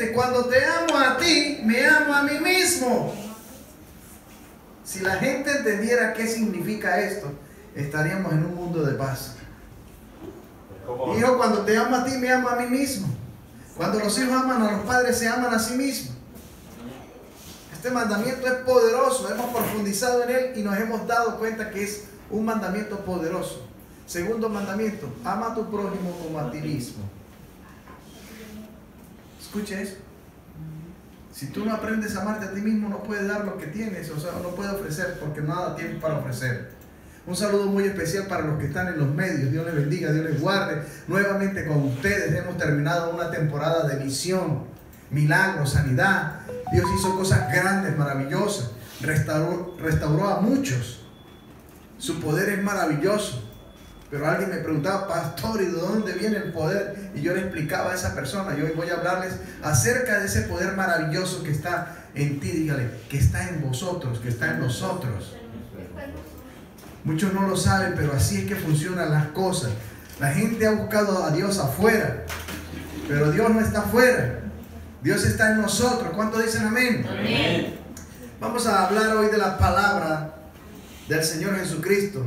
Cuando te amo a ti, me amo a mí mismo. Si la gente entendiera qué significa esto, estaríamos en un mundo de paz. Hijo, cuando te amo a ti, me amo a mí mismo. Cuando los hijos aman a los padres, se aman a sí mismos. Este mandamiento es poderoso. Hemos profundizado en él y nos hemos dado cuenta que es un mandamiento poderoso. Segundo mandamiento, ama a tu prójimo como a ti mismo. Escuche eso. Si tú no aprendes a amarte a ti mismo, no puedes dar lo que tienes, o sea, no puedes ofrecer, porque nada tienes para ofrecer. Un saludo muy especial para los que están en los medios. Dios les bendiga, Dios les guarde. Nuevamente con ustedes hemos terminado una temporada de misión, milagros, sanidad. Dios hizo cosas grandes, maravillosas. Restauró a muchos. Su poder es maravilloso. Pero alguien me preguntaba, pastor, ¿y de dónde viene el poder? Y yo le explicaba a esa persona. Y hoy voy a hablarles acerca de ese poder maravilloso que está en ti. Dígale, que está en vosotros, que está en nosotros. Muchos no lo saben, pero así es que funcionan las cosas. La gente ha buscado a Dios afuera, pero Dios no está afuera. Dios está en nosotros. ¿Cuántos dicen amén? Amén. Vamos a hablar hoy de la palabra del Señor Jesucristo.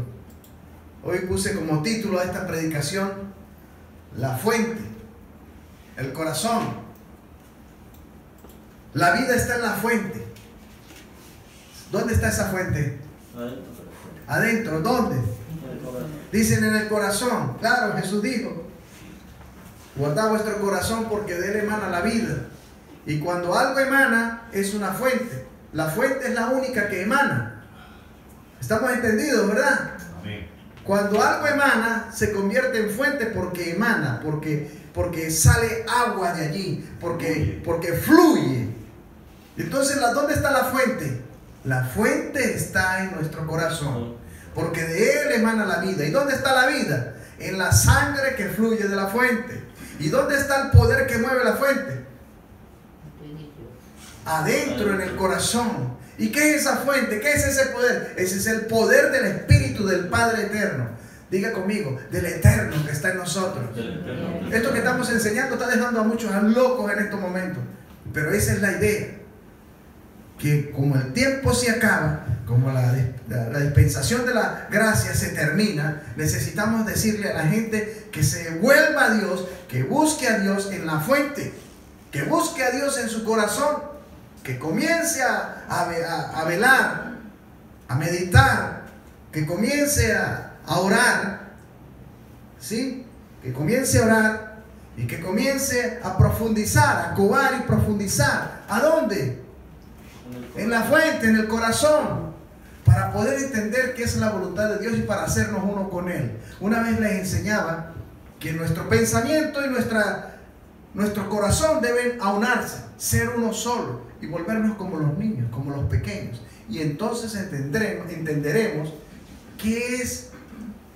Hoy puse como título a esta predicación, la fuente, el corazón. La vida está en la fuente. ¿Dónde está esa fuente? Adentro. ¿Dónde? Dicen en el corazón. Claro, Jesús dijo, guardad vuestro corazón porque de él emana la vida. Y cuando algo emana, es una fuente. La fuente es la única que emana. ¿Estamos entendidos, verdad? Amén. Cuando algo emana, se convierte en fuente porque emana, porque sale agua de allí, porque fluye. Entonces, ¿dónde está la fuente? La fuente está en nuestro corazón, porque de él emana la vida. ¿Y dónde está la vida? En la sangre que fluye de la fuente. ¿Y dónde está el poder que mueve la fuente? Adentro, en el corazón. ¿Y qué es esa fuente? ¿Qué es ese poder? Ese es el poder del Espíritu del Padre Eterno. Diga conmigo, del Eterno que está en nosotros. Esto que estamos enseñando está dejando a muchos locos en estos momentos. Pero esa es la idea. Que como el tiempo se acaba, como la dispensación de la gracia se termina, necesitamos decirle a la gente que se vuelva a Dios, que busque a Dios en la fuente, que busque a Dios en su corazón, que comience a velar, a meditar, que comience a orar, ¿sí? Que comience a orar y que comience a profundizar, a cobar y profundizar. ¿A dónde? En la fuente, en el corazón, para poder entender qué es la voluntad de Dios y para hacernos uno con Él. Una vez les enseñaba que nuestro pensamiento y nuestro corazón deben aunarse, ser uno solo y volvernos como los niños, como los pequeños. Y entonces entenderemos qué es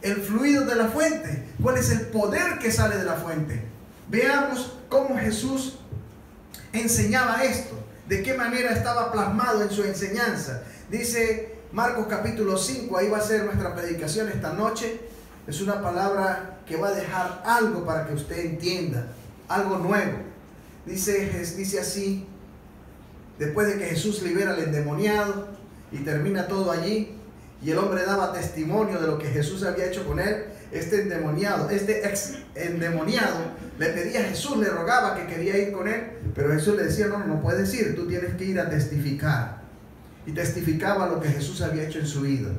el fluido de la fuente, cuál es el poder que sale de la fuente. Veamos cómo Jesús enseñaba esto, de qué manera estaba plasmado en su enseñanza. Dice Marcos capítulo 5, ahí va a ser nuestra predicación esta noche. Es una palabra que va a dejar algo para que usted entienda, algo nuevo. Dice así, después de que Jesús libera al endemoniado y termina todo allí, y el hombre daba testimonio de lo que Jesús había hecho con él, este ex endemoniado le pedía a Jesús, le rogaba que quería ir con él, pero Jesús le decía, no puedes ir, tú tienes que ir a testificar. Y testificaba lo que Jesús había hecho en su vida.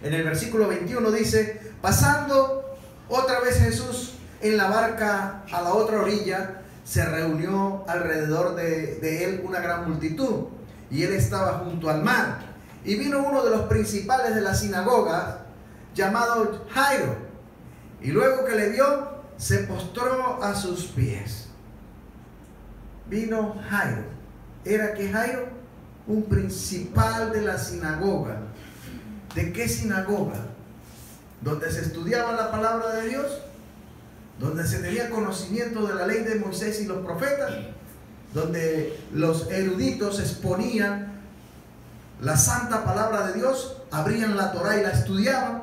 En el versículo 21 dice, pasando otra vez Jesús en la barca a la otra orilla, se reunió alrededor de él una gran multitud, y él estaba junto al mar. Y vino uno de los principales de la sinagoga, llamado Jairo, y luego que le vio, se postró a sus pies. Vino Jairo. ¿Era que Jairo? Un principal de la sinagoga. ¿De qué sinagoga? ¿Donde se estudiaba la palabra de Dios? ¿Donde se tenía conocimiento de la ley de Moisés y los profetas? ¿Donde los eruditos exponían la santa palabra de Dios? ¿Abrían la Torá y la estudiaban?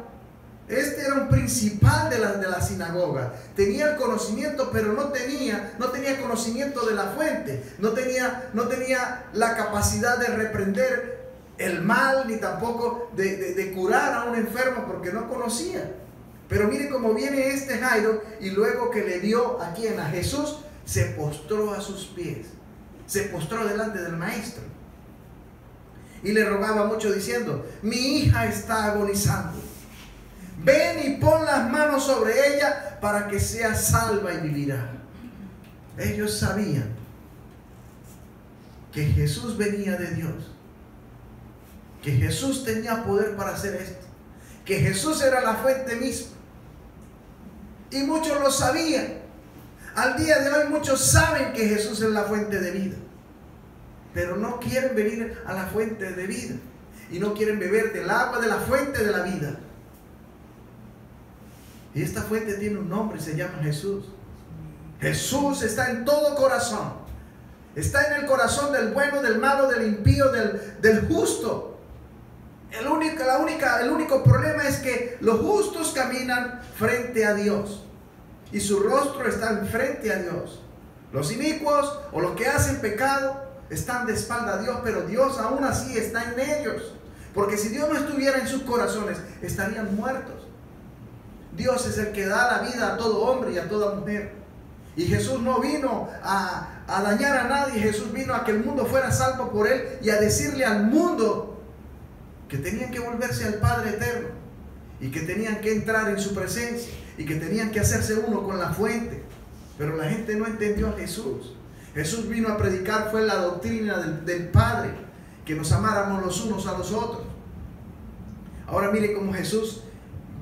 Este era un principal de la sinagoga. Tenía el conocimiento, pero no tenía conocimiento de la fuente. No tenía la capacidad de reprender el mal, ni tampoco de curar a un enfermo, porque no conocía. Pero mire cómo viene este Jairo, y luego que le vio a quien, a Jesús, se postró a sus pies. Se postró delante del maestro. Y le rogaba mucho diciendo: mi hija está agonizando. Ven y pon las manos sobre ella para que sea salva y vivirá. Ellos sabían que Jesús venía de Dios, que Jesús tenía poder para hacer esto, que Jesús era la fuente misma. Y muchos lo sabían. Al día de hoy muchos saben que Jesús es la fuente de vida, pero no quieren venir a la fuente de vida y no quieren beber del agua de la fuente de la vida. Y esta fuente tiene un nombre, se llama Jesús. Jesús está en todo corazón. Está en el corazón del bueno, del malo, del impío, del justo. El único problema es que los justos caminan frente a Dios y su rostro está frente a Dios. Los inicuos o los que hacen pecado están de espalda a Dios, pero Dios aún así está en ellos. Porque si Dios no estuviera en sus corazones, estarían muertos. Dios es el que da la vida a todo hombre y a toda mujer. Y Jesús no vino a dañar a nadie. Jesús vino a que el mundo fuera salvo por Él y a decirle al mundo que tenían que volverse al Padre eterno y que tenían que entrar en su presencia y que tenían que hacerse uno con la fuente. Pero la gente no entendió a Jesús. Jesús vino a predicar, fue la doctrina del Padre, que nos amáramos los unos a los otros. Ahora mire cómo Jesús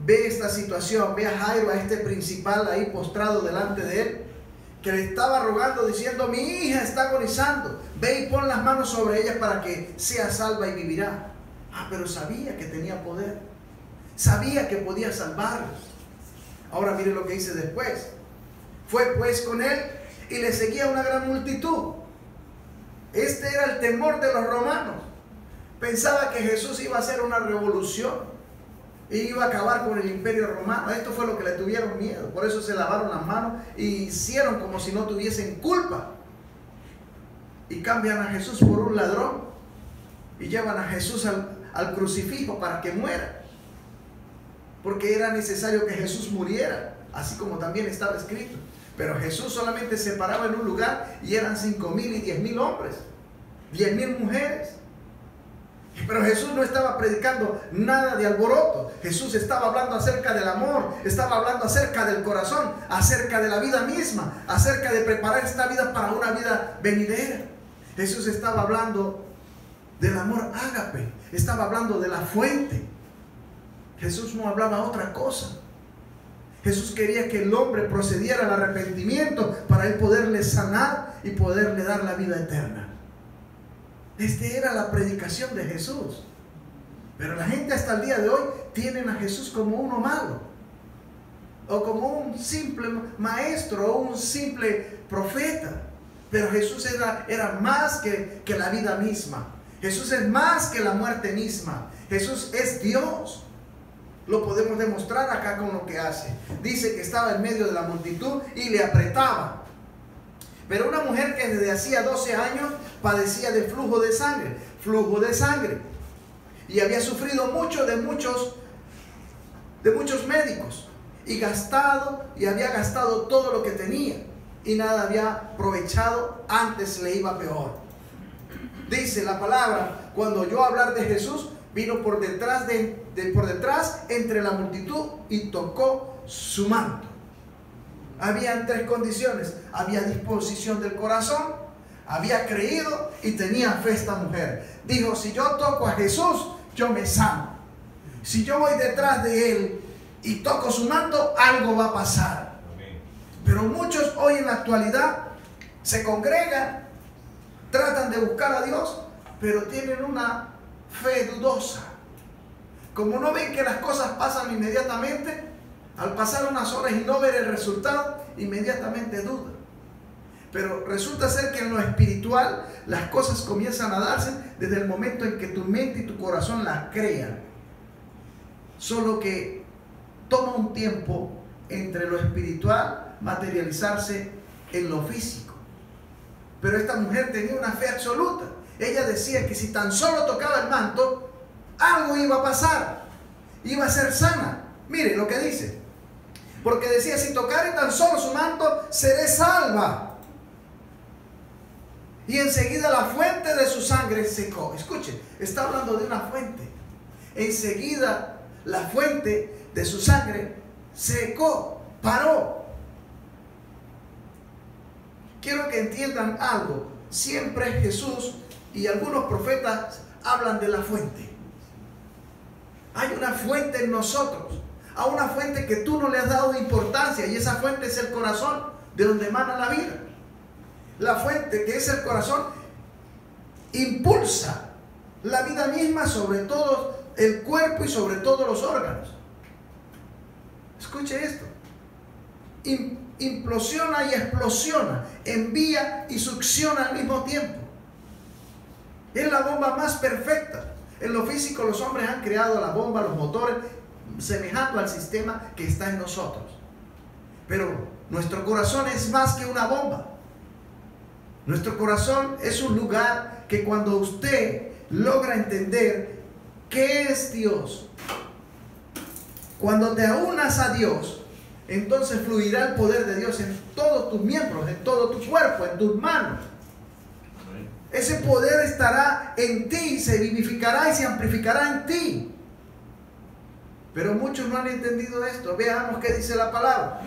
ve esta situación, ve a Jairo, a este principal ahí postrado delante de él, que le estaba rogando diciendo: mi hija está agonizando, ve y pon las manos sobre ella para que sea salva y vivirá. Pero sabía que tenía poder, sabía que podía salvarlos. Ahora mire lo que dice después: fue pues con él y le seguía una gran multitud. Este era el temor de los romanos. Pensaba que Jesús iba a hacer una revolución y iba a acabar con el imperio romano. Esto fue lo que le tuvieron miedo. Por eso se lavaron las manos y hicieron como si no tuviesen culpa. Y cambian a Jesús por un ladrón y llevan a Jesús al crucifijo para que muera. Porque era necesario que Jesús muriera, así como también estaba escrito. Pero Jesús solamente se paraba en un lugar y eran 5,000 y 10,000 hombres, 10,000 mujeres. Pero Jesús no estaba predicando nada de alboroto. Jesús estaba hablando acerca del amor, estaba hablando acerca del corazón, acerca de la vida misma, acerca de preparar esta vida para una vida venidera. Jesús estaba hablando del amor ágape, estaba hablando de la fuente. Jesús no hablaba otra cosa. Jesús quería que el hombre procediera al arrepentimiento para él poderle sanar y poderle dar la vida eterna. Esta era la predicación de Jesús. Pero la gente hasta el día de hoy tienen a Jesús como uno malo, o como un simple maestro, o un simple profeta. Pero Jesús era más que la vida misma. Jesús es más que la muerte misma. Jesús es Dios. Lo podemos demostrar acá con lo que hace. Dice que estaba en medio de la multitud y le apretaba. Pero una mujer que desde hacía 12 años padecía de flujo de sangre. Y había sufrido mucho de muchos médicos. Y había gastado todo lo que tenía. Y nada había aprovechado, antes le iba peor. Dice la palabra: cuando oyó hablar de Jesús, vino por detrás entre la multitud y tocó su manto. Habían 3 condiciones: había disposición del corazón, había creído y tenía fe esta mujer. Dijo: si yo toco a Jesús, yo me sano. Si yo voy detrás de él y toco su manto, algo va a pasar. Pero muchos hoy en la actualidad se congregan, tratan de buscar a Dios, pero tienen una fe dudosa. Como no ven que las cosas pasan inmediatamente, al pasar unas horas y no ver el resultado, inmediatamente dudan. Pero resulta ser que en lo espiritual las cosas comienzan a darse desde el momento en que tu mente y tu corazón las crean. Solo que toma un tiempo entre lo espiritual materializarse en lo físico. Pero esta mujer tenía una fe absoluta. Ella decía que si tan solo tocaba el manto, algo iba a pasar, iba a ser sana. Mire lo que dice, porque decía, si tocare tan solo su manto, seré salva. Y enseguida la fuente de su sangre secó. Escuche, está hablando de una fuente. Enseguida la fuente de su sangre secó, paró. Quiero que entiendan algo. Siempre Jesús y algunos profetas hablan de la fuente. Hay una fuente en nosotros. Hay una fuente que tú no le has dado importancia, y esa fuente es el corazón, de donde emana la vida. La fuente, que es el corazón, impulsa la vida misma sobre todo el cuerpo y sobre todos los órganos. Escuche esto. Implosiona y explosiona, envía y succiona al mismo tiempo. Es la bomba más perfecta. En lo físico los hombres han creado la bomba, los motores, semejando al sistema que está en nosotros. Pero nuestro corazón es más que una bomba. Nuestro corazón es un lugar que cuando usted logra entender qué es Dios, cuando te aunas a Dios, entonces fluirá el poder de Dios en todos tus miembros, en todo tu cuerpo, en tus manos. Ese poder estará en ti, se vivificará y se amplificará en ti. Pero muchos no han entendido esto. Veamos qué dice la palabra.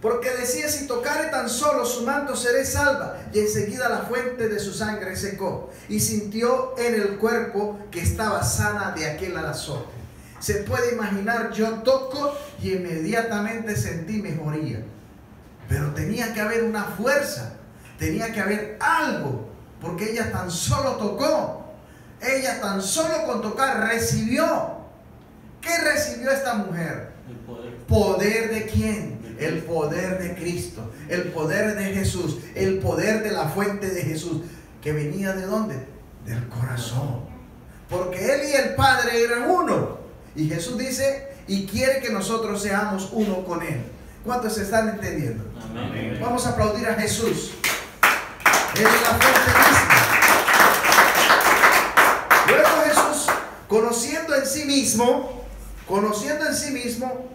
Porque decía, si tocare tan solo su manto, seré salva. Y enseguida la fuente de su sangre secó, y sintió en el cuerpo que estaba sana de aquel azote. Se puede imaginar, yo toco y inmediatamente sentí mejoría. Pero tenía que haber una fuerza, tenía que haber algo, porque ella tan solo tocó. Ella tan solo con tocar recibió. ¿Qué recibió esta mujer? El poder. ¿Poder de quién? El poder de Cristo, el poder de Jesús, el poder de la fuente de Jesús, que venía ¿de dónde? Del corazón. Porque Él y el Padre eran uno. Y Jesús dice, y quiere que nosotros seamos uno con Él. ¿Cuántos se están entendiendo? Amén. Vamos a aplaudir a Jesús. Él es la fuente misma. Luego Jesús, conociendo en sí mismo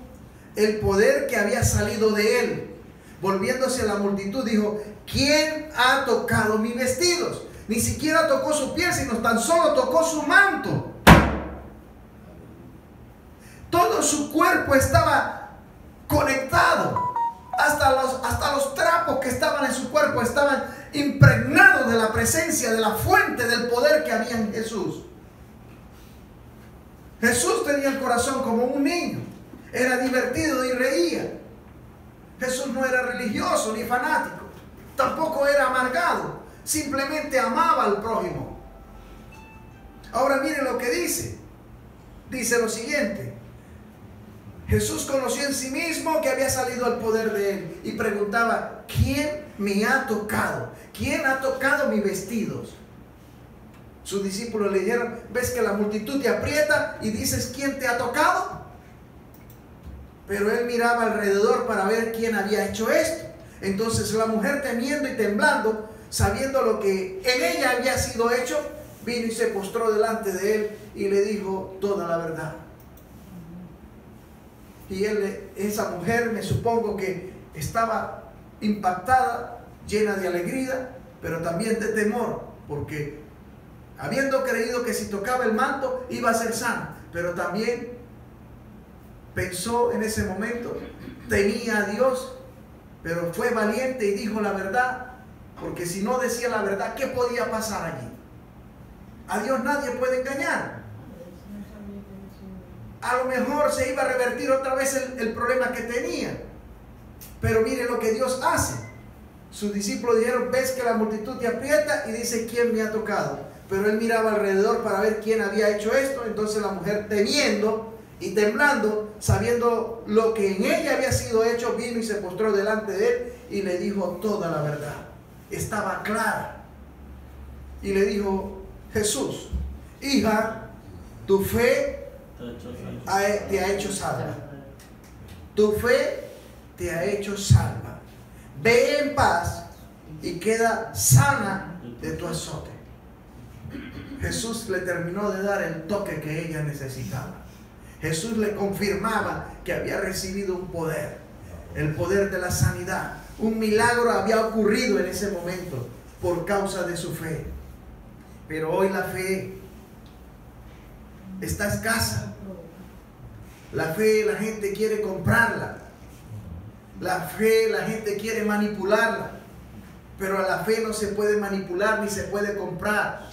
el poder que había salido de Él, volviéndose a la multitud, dijo, ¿quién ha tocado mis vestidos? Ni siquiera tocó su piel, sino tan solo tocó su manto. Todo su cuerpo estaba conectado. Hasta los trapos que estaban en su cuerpo estaban impregnados de la presencia, de la fuente del poder que había en Jesús. Jesús tenía el corazón como un niño. Era divertido y reía. Jesús no era religioso ni fanático. Tampoco era amargado. Simplemente amaba al prójimo. Ahora miren lo que dice. Dice lo siguiente. Jesús conoció en sí mismo que había salido el poder de Él y preguntaba, ¿quién me ha tocado? ¿Quién ha tocado mis vestidos? Sus discípulos le dijeron, ¿ves que la multitud te aprieta y dices, ¿quién te ha tocado? Pero Él miraba alrededor para ver quién había hecho esto. Entonces la mujer, temiendo y temblando, sabiendo lo que en ella había sido hecho, vino y se postró delante de Él y le dijo toda la verdad. Y esa mujer, me supongo que estaba impactada, llena de alegría, pero también de temor, porque habiendo creído que si tocaba el manto iba a ser sana, pero también pensó en ese momento, temía a Dios, pero fue valiente y dijo la verdad, porque si no decía la verdad, ¿qué podía pasar allí? A Dios nadie puede engañar. A lo mejor se iba a revertir otra vez el problema que tenía. Pero mire lo que Dios hace. Sus discípulos dijeron, ves que la multitud te aprieta y dice, ¿quién me ha tocado? Pero Él miraba alrededor para ver quién había hecho esto. Entonces la mujer, temiendo y temblando, sabiendo lo que en ella había sido hecho, vino y se postró delante de Él y le dijo toda la verdad. Estaba clara. Y le dijo, Jesús, hija, tu fe te ha hecho salva. Tu fe te ha hecho salva. Ve en paz y queda sana de tu azote. Jesús le terminó de dar el toque que ella necesitaba. Jesús le confirmaba que había recibido un poder, el poder de la sanidad. Un milagro había ocurrido en ese momento por causa de su fe. Pero hoy la fe está escasa. La fe la gente quiere comprarla. La fe la gente quiere manipularla. Pero a la fe no se puede manipular ni se puede comprar.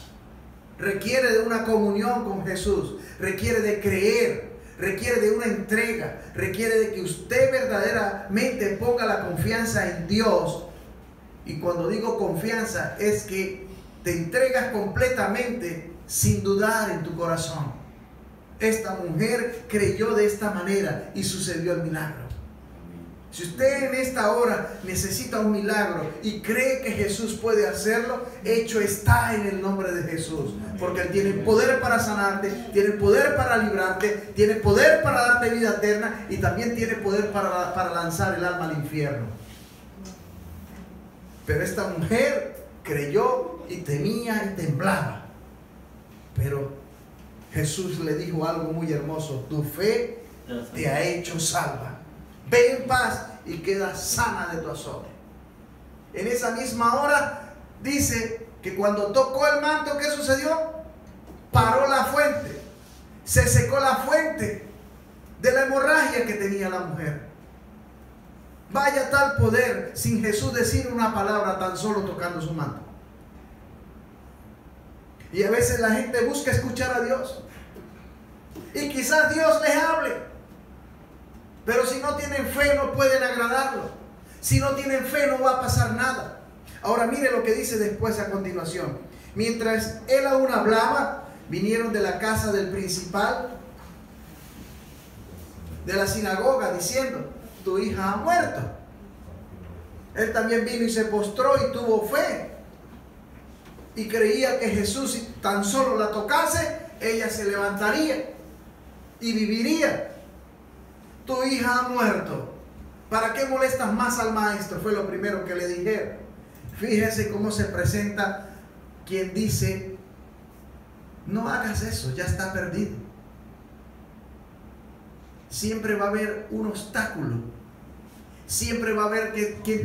Requiere de una comunión con Jesús. Requiere de creer. Requiere de una entrega. Requiere de que usted verdaderamente ponga la confianza en Dios. Y cuando digo confianza es que te entregas completamente sin dudar en tu corazón. Esta mujer creyó de esta manera y sucedió el milagro. Si usted en esta hora necesita un milagro y cree que Jesús puede hacerlo, hecho está en el nombre de Jesús. Porque Él tiene poder para sanarte, tiene poder para librarte, tiene poder para darte vida eterna y también tiene poder para lanzar el alma al infierno. Pero esta mujer creyó y temía y temblaba. Pero Jesús le dijo algo muy hermoso: tu fe te ha hecho salva. Ve en paz y queda sana de tu azote. En esa misma hora dice que cuando tocó el manto, ¿qué sucedió? Paró la fuente. Se secó la fuente de la hemorragia que tenía la mujer. Vaya tal poder sin Jesús decir una palabra, tan solo tocando su manto. Y a veces la gente busca escuchar a Dios. Y quizás Dios les hable. Pero si no tienen fe no pueden agradarlo. Si no tienen fe no va a pasar nada. Ahora mire lo que dice después a continuación. Mientras él aún hablaba, vinieron de la casa del principal de la sinagoga diciendo: tu hija ha muerto. Él también vino y se postró y tuvo fe. Y creía que Jesús, si tan solo la tocase, ella se levantaría y viviría. Tu hija ha muerto. ¿Para qué molestas más al maestro? Fue lo primero que le dijeron. Fíjese cómo se presenta quien dice: no hagas eso, ya está perdido. Siempre va a haber un obstáculo. Siempre va a haber quien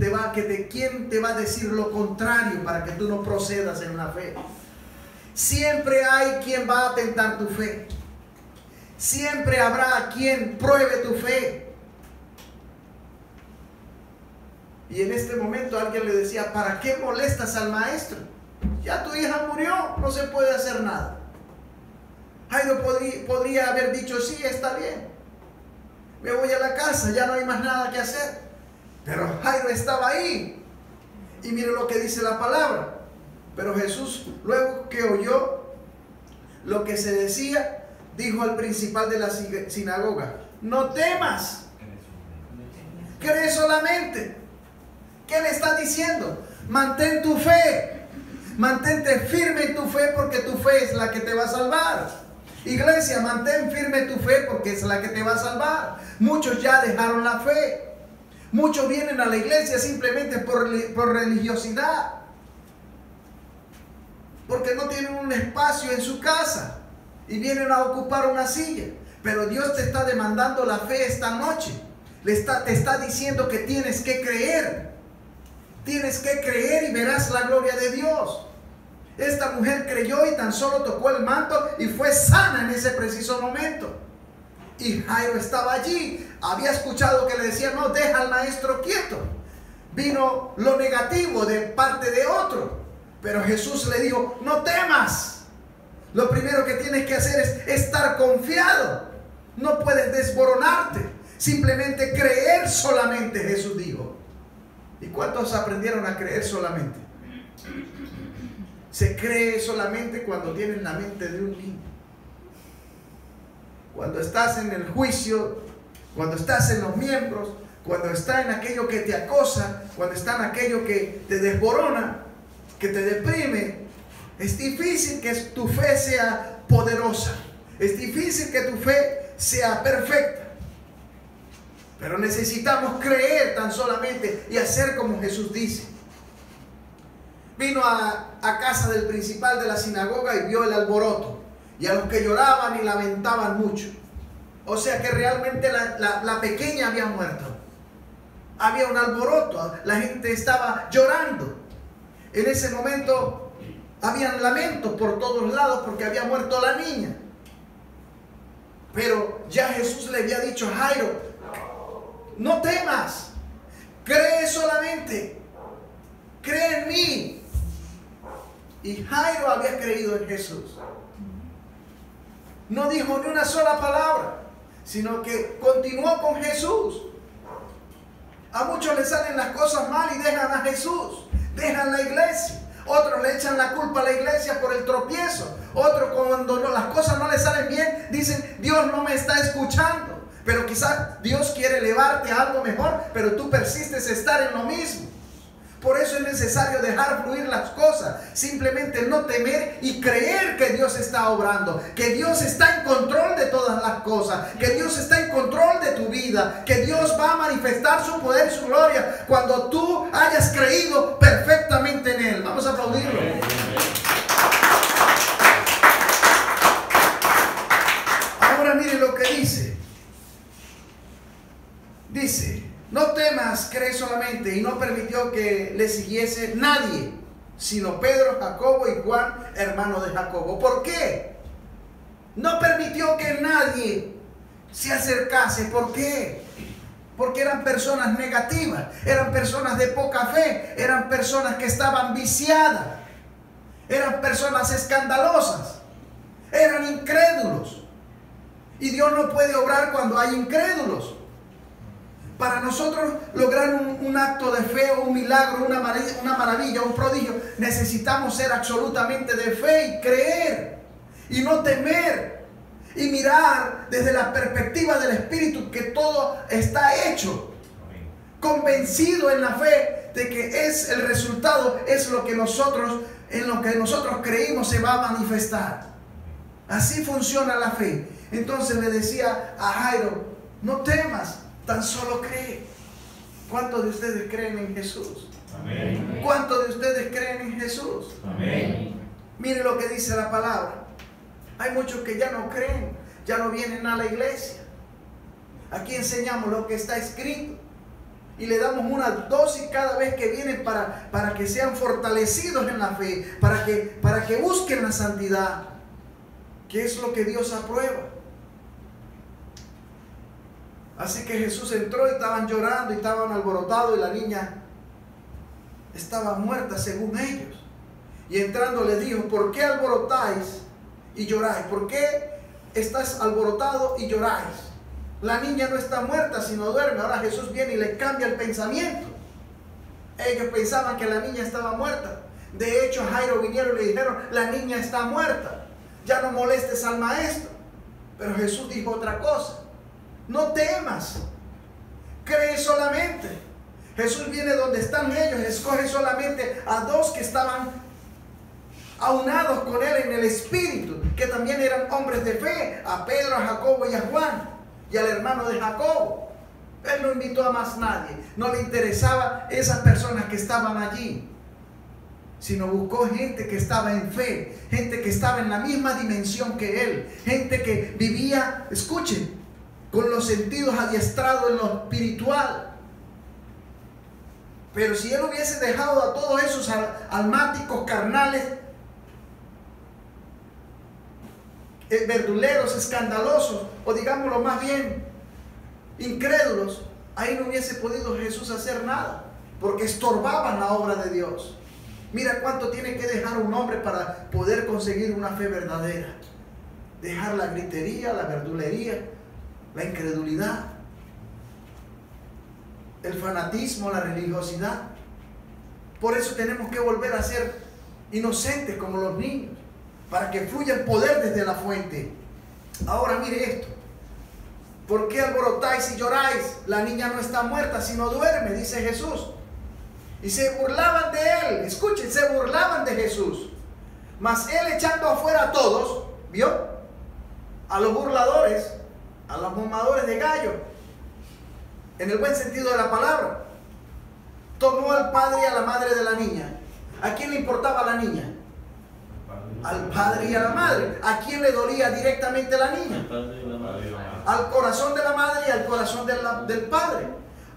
te va a decir lo contrario para que tú no procedas en la fe. Siempre hay quien va a tentar tu fe. Siempre habrá quien pruebe tu fe. Y en este momento alguien le decía: ¿para qué molestas al maestro? Ya tu hija murió, no se puede hacer nada. Jairo podría haber dicho: sí, está bien, me voy a la casa, ya no hay más nada que hacer. Pero Jairo estaba ahí. Y mire lo que dice la palabra. Pero Jesús, luego que oyó lo que se decía, dijo al principal de la sinagoga: no temas, cree solamente. ¿Qué le está diciendo? Mantén tu fe, mantente firme en tu fe, porque tu fe es la que te va a salvar. Iglesia, mantén firme tu fe, porque es la que te va a salvar. Muchos ya dejaron la fe. Muchos vienen a la iglesia simplemente por religiosidad, porque no tienen un espacio en su casa y vienen a ocupar una silla. Pero Dios te está demandando la fe esta noche. Te está diciendo que tienes que creer. Tienes que creer y verás la gloria de Dios. Esta mujer creyó y tan solo tocó el manto y fue sana en ese preciso momento. Y Jairo estaba allí. Había escuchado que le decía: no, deja al maestro quieto. Vino lo negativo de parte de otro. Pero Jesús le dijo: no temas. Lo primero que tienes que hacer es estar confiado. No puedes desboronarte. Simplemente creer solamente, Jesús dijo. ¿Y cuántos aprendieron a creer solamente? Se cree solamente cuando tienes la mente de un niño. Cuando estás en el juicio, cuando estás en los miembros, cuando está en aquello que te acosa, cuando está en aquello que te desborona, que te deprime, es difícil que tu fe sea poderosa. Es difícil que tu fe sea perfecta. Pero necesitamos creer tan solamente y hacer como Jesús dice. Vino a casa del principal de la sinagoga y vio el alboroto, y a los que lloraban y lamentaban mucho. O sea que realmente la pequeña había muerto. Había un alboroto, la gente estaba llorando. En ese momento habían lamentos por todos lados porque había muerto la niña. Pero ya Jesús le había dicho a Jairo: no temas, cree solamente, cree en mí. Y Jairo había creído en Jesús. No dijo ni una sola palabra, sino que continuó con Jesús. A muchos les salen las cosas mal y dejan a Jesús, dejan la iglesia. Otros le echan la culpa a la iglesia por el tropiezo. Otros, cuando las cosas no les salen bien, dicen: Dios no me está escuchando. Pero quizás Dios quiere elevarte a algo mejor, pero tú persistes en estar en lo mismo. Por eso es necesario dejar fluir las cosas, simplemente no temer y creer que Dios está obrando, que Dios está en control de todas las cosas, que Dios está en control de tu vida, que Dios va a manifestar su poder y su gloria cuando tú hayas creído perfectamente en Él. Vamos a aplaudirlo. Ahora mire lo que dice. Dice: no temas, cree solamente. Y no permitió que le siguiese nadie, sino Pedro, Jacobo y Juan, hermano de Jacobo. ¿Por qué? No permitió que nadie se acercase. ¿Por qué? Porque eran personas negativas, eran personas de poca fe, eran personas que estaban viciadas, eran personas escandalosas, eran incrédulos. Y Dios no puede obrar cuando hay incrédulos. Para nosotros lograr un acto de fe, un milagro, una maravilla, un prodigio, necesitamos ser absolutamente de fe y creer y no temer y mirar desde la perspectiva del Espíritu que todo está hecho, convencido en la fe de que es el resultado, es lo que nosotros, en lo que nosotros creímos se va a manifestar. Así funciona la fe. Entonces le decía a Jairo: no temas, tan solo cree. ¿Cuántos de ustedes creen en Jesús? Amén. ¿Cuántos de ustedes creen en Jesús? Amén. Mire lo que dice la palabra. Hay muchos que ya no creen, ya no vienen a la iglesia. Aquí enseñamos lo que está escrito y le damos una dosis cada vez que vienen para que sean fortalecidos en la fe, para que busquen la santidad, que es lo que Dios aprueba. Así que Jesús entró y estaban llorando y estaban alborotados y la niña estaba muerta según ellos. Y entrando le dijo: ¿por qué alborotáis y lloráis? ¿Por qué estás alborotado y lloráis? La niña no está muerta sino duerme. Ahora Jesús viene y les cambia el pensamiento. Ellos pensaban que la niña estaba muerta. De hecho, a Jairo vinieron y le dijeron: la niña está muerta, ya no molestes al maestro. Pero Jesús dijo otra cosa: no temas, cree solamente. Jesús viene donde están ellos, escoge solamente a dos que estaban aunados con Él en el Espíritu, que también eran hombres de fe, a Pedro, a Jacobo y a Juan, y al hermano de Jacobo. Él no invitó a más nadie, no le interesaba esas personas que estaban allí, sino buscó gente que estaba en fe, gente que estaba en la misma dimensión que Él, gente que vivía, escuchen, con los sentidos adiestrados en lo espiritual. Pero si Él hubiese dejado a todos esos almáticos carnales, verduleros, escandalosos, o digámoslo más bien, incrédulos, ahí no hubiese podido Jesús hacer nada, porque estorbaban la obra de Dios. Mira cuánto tiene que dejar un hombre para poder conseguir una fe verdadera. Dejar la gritería, la verdulería, la incredulidad, el fanatismo, la religiosidad. Por eso tenemos que volver a ser inocentes como los niños, para que fluya el poder desde la fuente. Ahora mire esto: ¿por qué alborotáis y lloráis? La niña no está muerta sino duerme, dice Jesús. Y se burlaban de Él. Escuchen, se burlaban de Jesús. Mas Él, echando afuera a todos, ¿vio? A los burladores, a los mamadores de gallo, en el buen sentido de la palabra. Tomó al padre y a la madre de la niña. ¿A quién le importaba la niña? Al padre y a la madre. ¿A quién le dolía directamente la niña? Al corazón de la madre y al corazón del padre.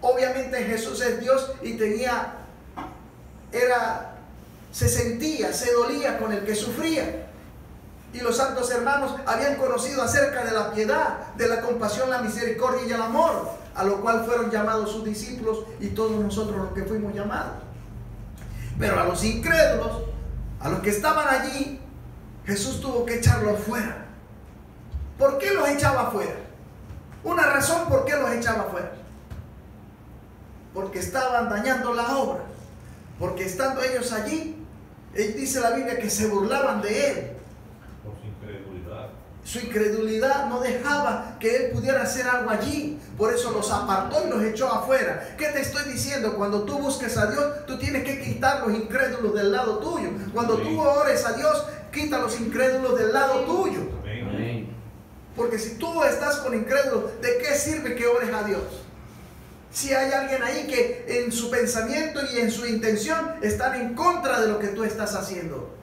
Obviamente Jesús es Dios y se sentía, se dolía con el que sufría. Y los santos hermanos habían conocido acerca de la piedad, de la compasión, la misericordia y el amor, a lo cual fueron llamados sus discípulos y todos nosotros los que fuimos llamados. Pero a los incrédulos, a los que estaban allí, Jesús tuvo que echarlos fuera. ¿Por qué los echaba fuera? Una razón por qué los echaba fuera. Porque estaban dañando la obra. Porque estando ellos allí, dice la Biblia que se burlaban de él. Por su incredulidad. Su incredulidad no dejaba que él pudiera hacer algo allí. Por eso los apartó y los echó afuera. ¿Qué te estoy diciendo? Cuando tú busques a Dios, tú tienes que quitar los incrédulos del lado tuyo. Cuando tú ores a Dios, quita los incrédulos del lado tuyo. Amén. Porque si tú estás con incrédulos, ¿de qué sirve que ores a Dios? Si hay alguien ahí que en su pensamiento y en su intención están en contra de lo que tú estás haciendo.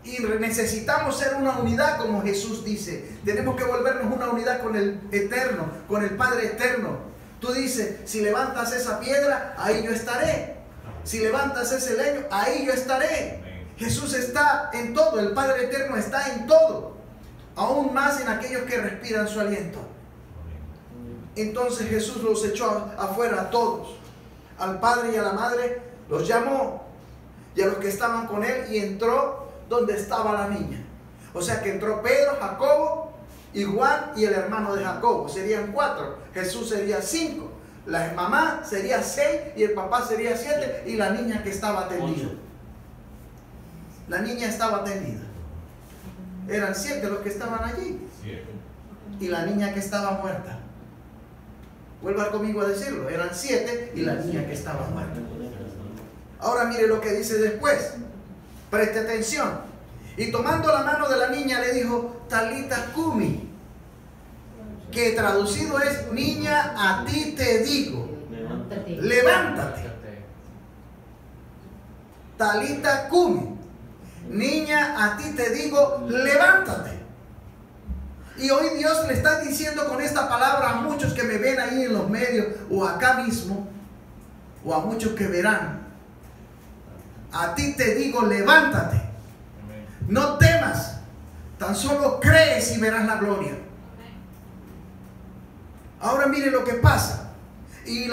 Y necesitamos ser una unidad como Jesús dice. Tenemos que volvernos una unidad con el Eterno, con el Padre Eterno. Tú dices, si levantas esa piedra, ahí yo estaré. Si levantas ese leño, ahí yo estaré. Jesús está en todo, el Padre Eterno está en todo. Aún más en aquellos que respiran su aliento. Entonces Jesús los echó afuera a todos. Al padre y a la madre los llamó. Y a los que estaban con él, y entró donde estaba la niña. O sea que entró Pedro, Jacobo y Juan y el hermano de Jacobo. Serían 4. Jesús sería 5. La mamá sería 6 y el papá sería 7. Y la niña que estaba tendida. La niña estaba tendida. Eran 7 los que estaban allí. Y la niña que estaba muerta. Vuelva conmigo a decirlo. Eran 7 y la niña que estaba muerta. Ahora mire lo que dice después. Preste atención. Y tomando la mano de la niña le dijo, Talita Cumi, que traducido es, niña, a ti te digo, levántate. Talita Cumi, niña, a ti te digo, levántate. Y hoy Dios le está diciendo con esta palabra a muchos que me ven ahí en los medios o acá mismo, o a muchos que verán. A ti te digo, levántate. No temas, tan solo crees y verás la gloria. Ahora mire lo que pasa. Y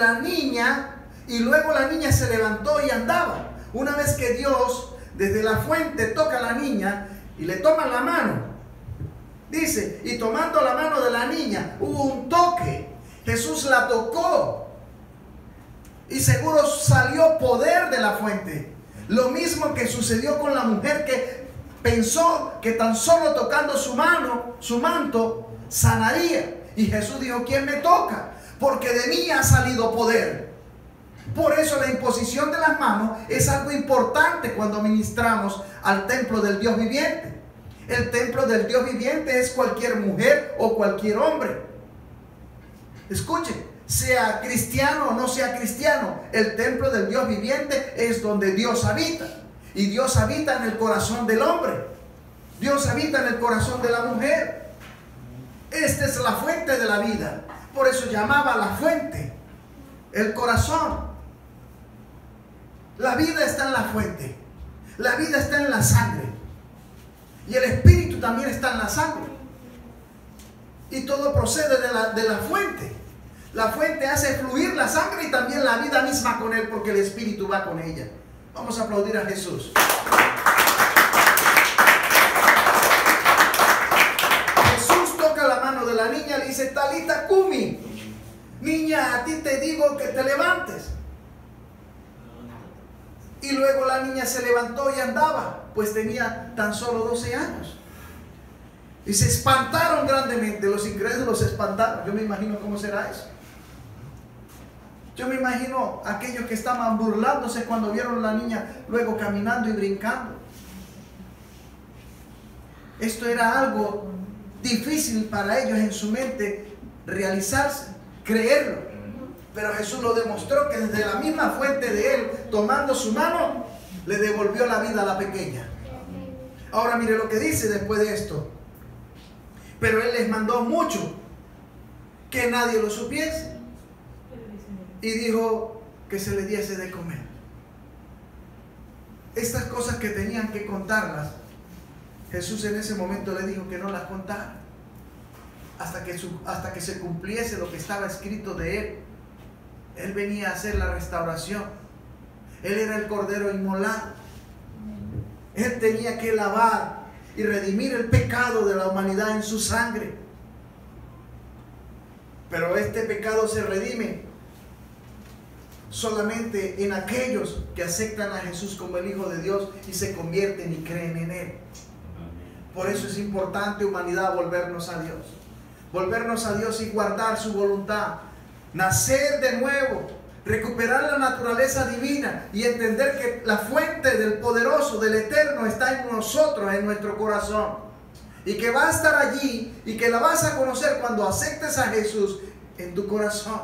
luego la niña se levantó y andaba. Una vez que Dios desde la fuente toca a la niña y le toma la mano. Dice, y tomando la mano de la niña, hubo un toque. Jesús la tocó. Y seguro salió poder de la fuente. Lo mismo que sucedió con la mujer que pensó que tan solo tocando su mano, su manto, sanaría. Y Jesús dijo, ¿quién me toca? Porque de mí ha salido poder. Por eso la imposición de las manos es algo importante cuando ministramos al templo del Dios viviente. El templo del Dios viviente es cualquier mujer o cualquier hombre. Escuchen, sea cristiano o no sea cristiano, el templo del Dios viviente es donde Dios habita. Y Dios habita en el corazón del hombre. Dios habita en el corazón de la mujer. Esta es la fuente de la vida. Por eso llamaba la fuente, el corazón. La vida está en la fuente. La vida está en la sangre. Y el espíritu también está en la sangre. Y todo procede de la fuente. La fuente hace fluir la sangre y también la vida misma con él, porque el espíritu va con ella. Vamos a aplaudir a Jesús. Jesús toca la mano de la niña y le dice, Talita Cumi, niña, a ti te digo que te levantes. Y luego la niña se levantó y andaba, pues tenía tan solo 12 años. Y se espantaron grandemente, los incrédulos se espantaron. Yo me imagino cómo será eso. Yo me imagino aquellos que estaban burlándose cuando vieron a la niña luego caminando y brincando. Esto era algo difícil para ellos en su mente realizarse, creerlo. Pero Jesús lo demostró que desde la misma fuente de él, tomando su mano, le devolvió la vida a la pequeña. Ahora mire lo que dice después de esto. Pero él les mandó mucho, que nadie lo supiese, y dijo que se le diese de comer. Estas cosas que tenían que contarlas, Jesús en ese momento le dijo que no las contara hasta que se cumpliese lo que estaba escrito de él. Él venía a hacer la restauración. Él era el cordero inmolado. Él tenía que lavar y redimir el pecado de la humanidad en su sangre. Pero este pecado se redime solamente en aquellos que aceptan a Jesús como el Hijo de Dios y se convierten y creen en Él. Por eso es importante, humanidad, volvernos a Dios. Volvernos a Dios y guardar su voluntad. Nacer de nuevo, recuperar la naturaleza divina y entender que la fuente del poderoso, del eterno, está en nosotros, en nuestro corazón. Y que va a estar allí y que la vas a conocer cuando aceptes a Jesús en tu corazón.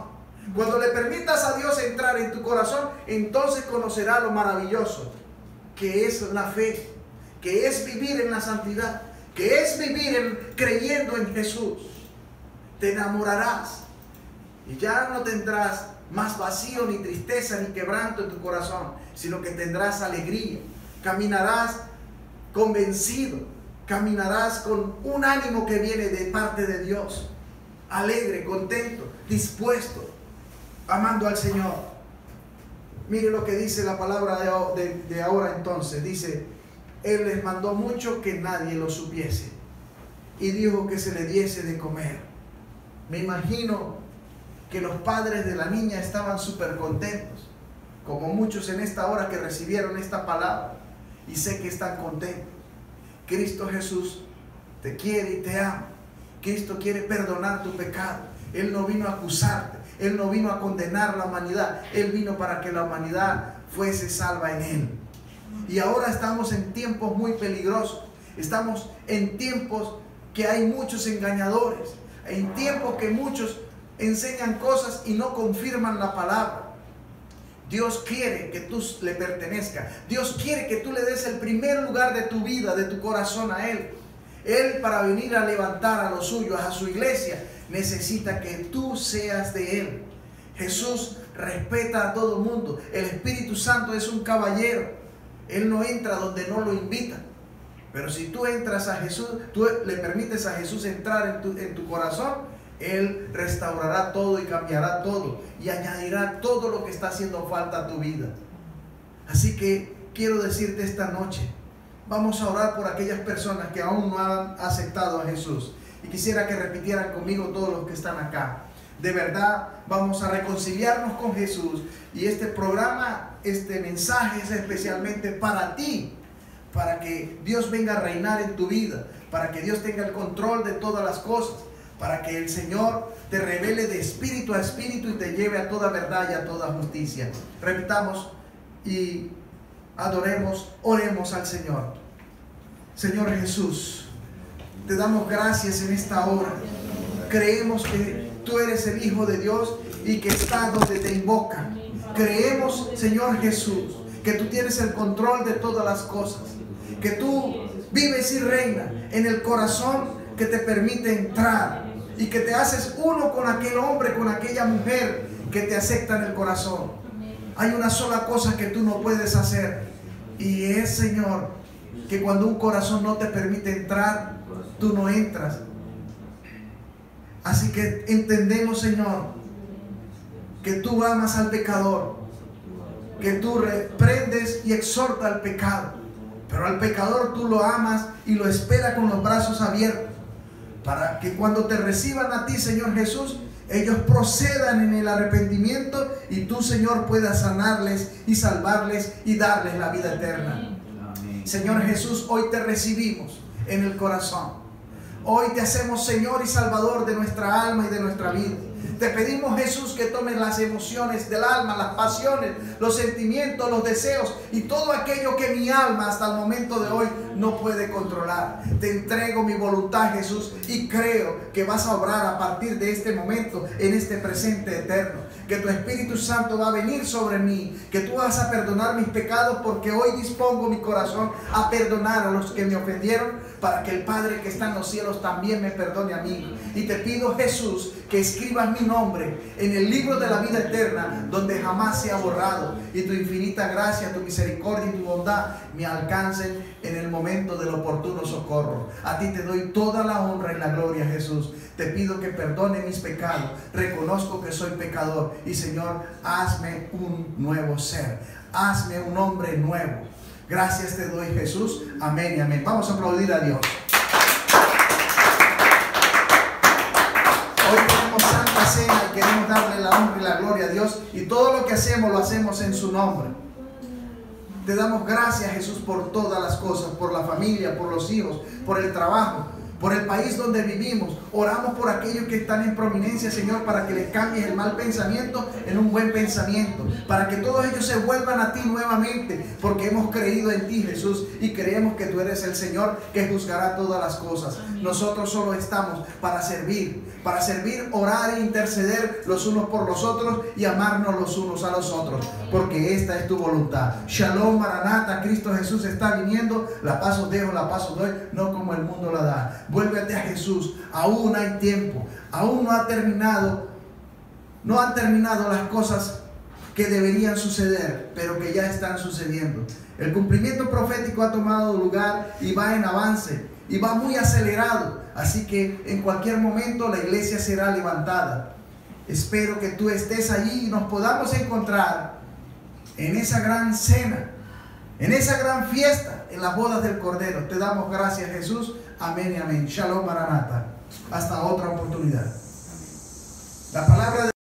Cuando le permitas a Dios entrar en tu corazón, entonces conocerás lo maravilloso que es la fe, que es vivir en la santidad, que es vivir creyendo en Jesús. Te enamorarás y ya no tendrás más vacío, ni tristeza, ni quebranto en tu corazón, sino que tendrás alegría. Caminarás convencido, caminarás con un ánimo que viene de parte de Dios, alegre, contento, dispuesto, amando al Señor. Mire lo que dice la palabra de ahora entonces. Dice, Él les mandó mucho, que nadie lo supiese, y dijo que se le diese de comer. Me imagino que los padres de la niña estaban súper contentos, como muchos en esta hora que recibieron esta palabra, y sé que están contentos. Cristo Jesús te quiere y te ama. Cristo quiere perdonar tu pecado. Él no vino a acusarte, Él no vino a condenar la humanidad, Él vino para que la humanidad fuese salva en Él. Y ahora estamos en tiempos muy peligrosos, estamos en tiempos que hay muchos engañadores, en tiempos que muchos enseñan cosas y no confirman la palabra. Dios quiere que tú le pertenezcas. Dios quiere que tú le des el primer lugar de tu vida, de tu corazón a Él. Él, para venir a levantar a los suyos, a su iglesia, necesita que tú seas de Él. Jesús respeta a todo el mundo. El Espíritu Santo es un caballero. Él no entra donde no lo invitan. Pero si tú entras a Jesús, tú le permites a Jesús entrar en tu corazón, Él restaurará todo y cambiará todo y añadirá todo lo que está haciendo falta a tu vida. Así que quiero decirte esta noche, vamos a orar por aquellas personas que aún no han aceptado a Jesús. Y quisiera que repitieran conmigo todos los que están acá. De verdad, vamos a reconciliarnos con Jesús. Y este programa, este mensaje es especialmente para ti, para que Dios venga a reinar en tu vida, para que Dios tenga el control de todas las cosas, para que el Señor te revele de espíritu a espíritu y te lleve a toda verdad y a toda justicia. Repitamos y adoremos, oremos al Señor. Señor Jesús, te damos gracias en esta hora. Creemos que tú eres el Hijo de Dios y que está donde te invoca. Creemos, Señor Jesús, que tú tienes el control de todas las cosas, que tú vives y reinas en el corazón que te permite entrar y que te haces uno con aquel hombre, con aquella mujer que te acepta en el corazón. Hay una sola cosa que tú no puedes hacer, y es, Señor, que cuando un corazón no te permite entrar, tú no entras. Así que entendemos, Señor, que tú amas al pecador, que tú reprendes y exhortas al pecado, pero al pecador tú lo amas y lo esperas con los brazos abiertos, para que cuando te reciban a ti, Señor Jesús, ellos procedan en el arrepentimiento y tú, Señor, puedas sanarles y salvarles y darles la vida eterna. Señor Jesús, hoy te recibimos en el corazón. Hoy te hacemos Señor y Salvador de nuestra alma y de nuestra vida. Te pedimos, Jesús, que tomes las emociones del alma, las pasiones, los sentimientos, los deseos y todo aquello que mi alma hasta el momento de hoy no puede controlar. Te entrego mi voluntad, Jesús, y creo que vas a obrar a partir de este momento, en este presente eterno. Que tu Espíritu Santo va a venir sobre mí, que tú vas a perdonar mis pecados, porque hoy dispongo mi corazón a perdonar a los que me ofendieron, para que el Padre que está en los cielos también me perdone a mí. Y te pido, Jesús, que escribas mi nombre en el libro de la vida eterna, donde jamás sea borrado, y tu infinita gracia, tu misericordia y tu bondad me alcancen en el momento del oportuno socorro. A ti te doy toda la honra y la gloria, Jesús. Te pido que perdone mis pecados. Reconozco que soy pecador y, Señor, hazme un nuevo ser, hazme un hombre nuevo. Gracias te doy, Jesús. Amén y amén. Vamos a aplaudir a Dios. Hoy tenemos Santa Cena y queremos darle la honra y la gloria a Dios, y todo lo que hacemos lo hacemos en su nombre. Te damos gracias, Jesús, por todas las cosas, por la familia, por los hijos, por el trabajo, por el país donde vivimos. Oramos por aquellos que están en prominencia, Señor, para que les cambies el mal pensamiento en un buen pensamiento, para que todos ellos se vuelvan a ti nuevamente, porque hemos creído en ti, Jesús, y creemos que tú eres el Señor que juzgará todas las cosas. Nosotros solo estamos para servir, orar e interceder los unos por los otros y amarnos los unos a los otros, porque esta es tu voluntad. Shalom, Maranata, Cristo Jesús está viniendo. La paz os dejo, la paz os doy, no como el mundo la da. Vuélvete a Jesús, aún hay tiempo, aún no han terminado las cosas que deberían suceder, pero que ya están sucediendo. El cumplimiento profético ha tomado lugar y va en avance, y va muy acelerado, así que en cualquier momento la iglesia será levantada. Espero que tú estés allí y nos podamos encontrar en esa gran cena, en esa gran fiesta, en las bodas del Cordero. Te damos gracias, Jesús. Amén y amén. Shalom, Maranata. Hasta otra oportunidad. La palabra de